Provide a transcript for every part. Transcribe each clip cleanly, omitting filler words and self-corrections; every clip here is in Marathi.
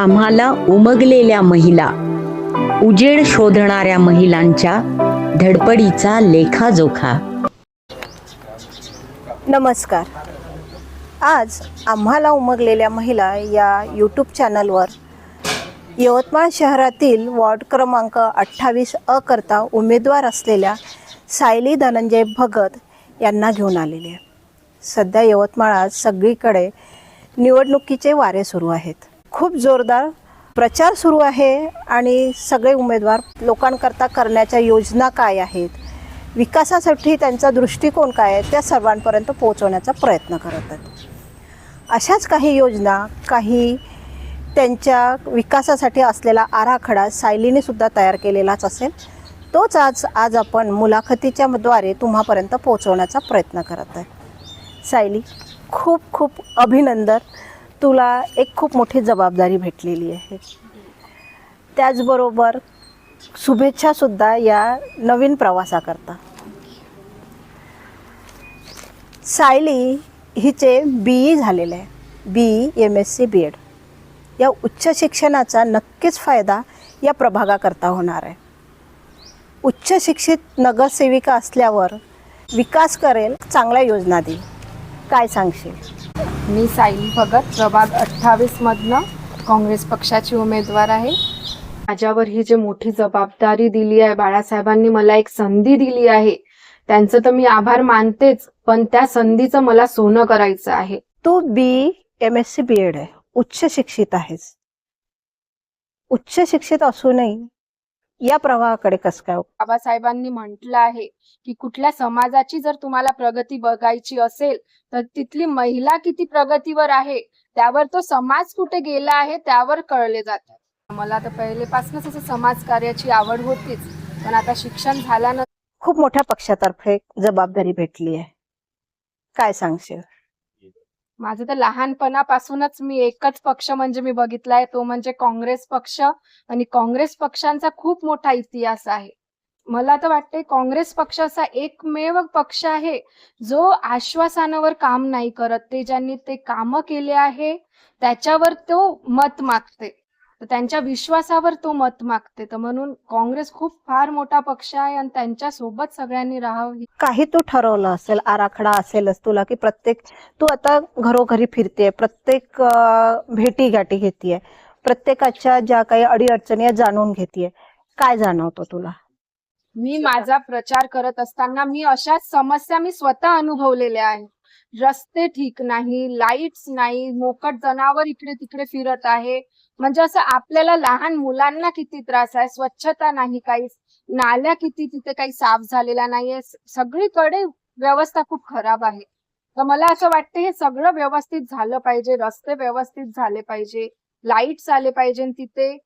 आम्हाला उमगलेल्या महिला, उजेड शोधणाऱ्या महिलांच्या धडपडीचा लेखाजोखा. नमस्कार. आज आम्हाला उमगलेल्या महिला या यूट्यूब चॅनलवर यवतमाळ शहरातील वॉर्ड क्रमांक 28 करता उमेदवार असलेल्या सायली धनंजय भगत यांना घेऊन आलेली आहे. सध्या यवतमाळात सगळीकडे निवडणुकीचे वारे सुरू आहेत. खूप जोरदार प्रचार सुरू आहे आणि सगळे उमेदवार लोकांकरता करण्याच्या योजना काय आहेत, विकासासाठी त्यांचा दृष्टिकोन काय आहे, त्या सर्वांपर्यंत पोहोचवण्याचा प्रयत्न करत आहेत. अशाच काही योजना, काही त्यांच्या विकासासाठी असलेला आराखडा सायलीने सुद्धा तयार केलेलाच असेल. तोच आज आपण मुलाखतीच्या द्वारे तुम्हापर्यंत पोहोचवण्याचा प्रयत्न करत आहे. सायली, खूप खूप अभिनंदन. तुला एक खूप मोठी जबाबदारी भेटलेली आहे. त्याचबरोबर शुभेच्छासुद्धा या नवीन प्रवासाकरता. सायली हिचे BE झालेले आहे, BE MSc BEd. या उच्च शिक्षणाचा नक्कीच फायदा या प्रभागाकरता होणार आहे. उच्च शिक्षित नगरसेविका असल्यावर विकास करेल, चांगल्या योजना देईल. काय सांगशील? मी सायली भगत, प्रभाग 28 मधनं काँग्रेस पक्षाची उमेदवार आहे. माझ्यावर ही जी मोठी जबाबदारी दिली आहे, बाळासाहेबांनी मला एक संधी दिली आहे, त्यांचं तर मी आभार मानतेच, पण त्या संधीचं मला सोनं करायचं आहे. तू BE MSc BEd आहे, उच्च शिक्षित आहेस. उच्च शिक्षित असूनही या प्रवाहाकडे कसं काय? बाबासाहेबांनी म्हटलं आहे की कुठल्या समाजाची जर तुम्हाला प्रगती बघायची असेल तर तिथली महिला किती प्रगतीवर आहे त्यावर तो समाज कुठे गेला आहे त्यावर कळले जातात. मला तर पहिलेपासूनच असं समाजकार्याची आवड होतीच, पण आता शिक्षण झाल्यानंतर खूप मोठ्या पक्षातर्फे जबाबदारी भेटली आहे. काय सांगशील? माझं तर लहानपणापासूनच मी एकच पक्ष म्हणजे मी बघितलाय, तो म्हणजे काँग्रेस पक्ष. आणि काँग्रेस पक्षांचा खूप मोठा इतिहास आहे. मला तर वाटते काँग्रेस पक्ष असा एकमेव पक्ष आहे जो आश्वासनावर काम नाही करत. ते ज्यांनी ते काम केले आहे त्याच्यावर तो मत मागते, तर त्यांच्या विश्वासावर तो मत मागते. तर म्हणून काँग्रेस खूप फार मोठा पक्ष आहे आणि त्यांच्या सोबत सगळ्यांनी राहावं. काही तू ठरवलं असेल, आराखडा असेलच तुला, की प्रत्येक तू आता घरोघरी फिरते, प्रत्येक भेटी गाठी घेतीये, प्रत्येकाच्या ज्या काही अडीअडचणी जाणून घेतीये. काय जाणवतं तुला? मी माझा प्रचार करत असताना मी अशाच समस्या मी स्वतः अनुभवलेल्या आहेत. रस्ते ठीक नाही, लाईट्स नाही, मोकट जनावर इकडे तिकडे फिरत आहे. म्हणजे असं आपल्याला लहान मुलांना किती त्रास आहे. स्वच्छता नाही, काही नाल्या किती तिथे काही साफ झालेल्या नाहीये. सगळीकडे व्यवस्था खूप खराब आहे. तर मला असं वाटतं हे सगळं व्यवस्थित झालं पाहिजे. रस्ते व्यवस्थित झाले पाहिजे, लाईट्स आले पाहिजे तिथे,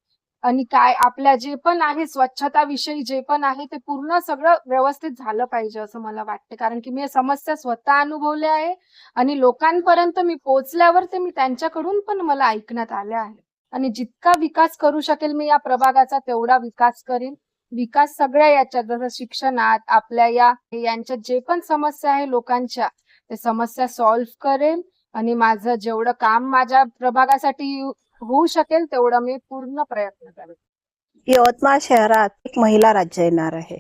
आणि काय आपल्या जे पण आहे स्वच्छता विषयी जे पण आहे ते पूर्ण सगळं व्यवस्थित झालं पाहिजे असं मला वाटतं. कारण की मी समस्या स्वतः अनुभवल्या आहे आणि लोकांपर्यंत मी पोहोचल्यावर ते मी त्यांच्याकडून पण मला ऐकण्यात आल्या आहे. आणि जितका विकास करू शकेल मी या प्रभागाचा तेवढा विकास करीन. विकास सगळ्या याच्यात, जसं शिक्षणात, आपल्या यांच्यात जे पण समस्या आहे लोकांच्या, ते समस्या सॉल्व्ह करेल. आणि माझं जेवढं काम माझ्या प्रभागासाठी होऊ शकेल तेवढं मी पूर्ण प्रयत्न करेन. यवतमाळ शहरात एक महिला राज्य येणार आहे.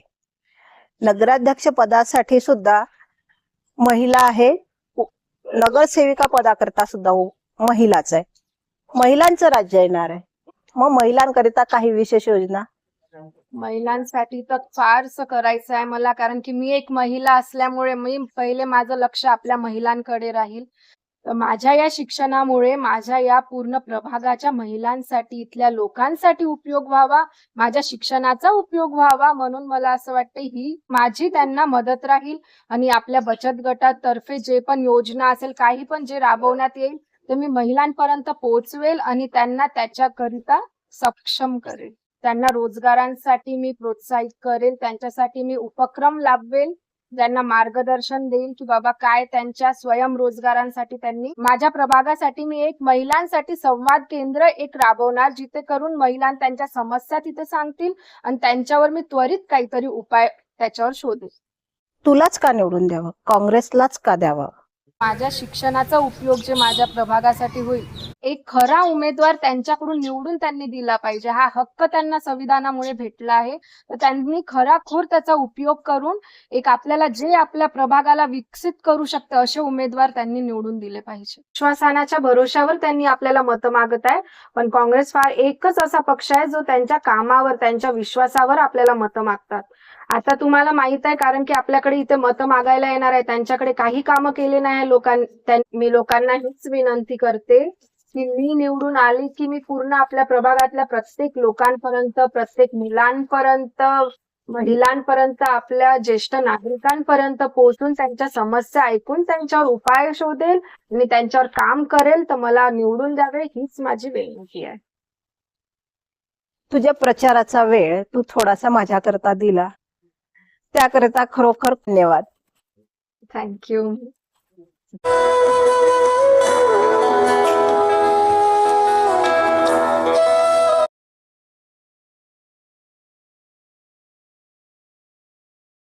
नगराध्यक्ष पदासाठी सुद्धा महिला आहे, नगरसेविका पदाकरता सुद्धा महिलाच आहे. महिलांचं राज्य येणार आहे. मग महिलांकरिता काही विशेष योजना? महिलांसाठी तर फारसं करायचं आहे मला, कारण की मी एक महिला असल्यामुळे मी पहिले माझं लक्ष आपल्या महिलांकडे राहील. तर माझ्या या शिक्षणामुळे माझ्या या पूर्ण प्रभागाच्या महिलांसाठी, इथल्या लोकांसाठी उपयोग व्हावा, माझ्या शिक्षणाचा उपयोग व्हावा, म्हणून मला असं वाटतं ही माझी त्यांना मदत राहील. आणि आपल्या बचत गटातर्फे जे पण योजना असेल, काही पण जे राबवण्यात येईल ते मी महिलांपर्यंत पोहोचवेल आणि त्यांना त्याच्याकरिता सक्षम करेल. त्यांना रोजगारांसाठी मी प्रोत्साहित करेल, त्यांच्यासाठी मी उपक्रम राबवेल, त्यांना मार्गदर्शन देईल की बाबा काय त्यांच्या स्वयंरोजगारांसाठी त्यांनी. माझ्या प्रभागासाठी मी एक महिलांसाठी संवाद केंद्र एक राबवणार, जिथे करून महिला त्यांच्या समस्या तिथे सांगतील आणि त्यांच्यावर मी त्वरित काहीतरी उपाय त्याच्यावर शोधेल. तुलाच का निवडून द्यावं, काँग्रेसलाच का द्यावं? माझ्या शिक्षणाचा उपयोग जे माझ्या प्रभागासाठी होईल, एक खरा उमेदवार त्यांच्याकडून निवडून त्यांनी दिला पाहिजे. हा हक्क त्यांना संविधानामुळे भेटला आहे, तर त्यांनी खराखोर त्याचा उपयोग करून एक आपल्याला जे आपल्या प्रभागाला विकसित करू शकतं असे उमेदवार त्यांनी निवडून दिले पाहिजे. विश्वासानाच्या भरोशावर त्यांनी आपल्याला मतं मागत आहे, पण काँग्रेस हा एकच असा पक्ष आहे जो त्यांच्या कामावर, त्यांच्या विश्वासावर आपल्याला मतं मागतात. आता तुम्हाला माहित आहे, कारण की आपल्याकडे इथे मतं मागायला येणार आहे, त्यांच्याकडे काही कामं केले नाही मी लोकांना हीच विनंती करते की मी निवडून आली की मी पूर्ण आपल्या प्रभागातल्या प्रत्येक लोकांपर्यंत, प्रत्येक मुलांपर्यंत, महिलांपर्यंत, आपल्या ज्येष्ठ नागरिकांपर्यंत पोहोचून त्यांच्या समस्या ऐकून त्यांच्यावर उपाय शोधेल आणि त्यांच्यावर काम करेल. तर मला निवडून द्यावे हीच माझी विनंती आहे. तुझ्या प्रचाराचा वेळ तू थोडासा माझ्याकरता दिला, त्याकरता खरोखर धन्यवाद. थँक्यू.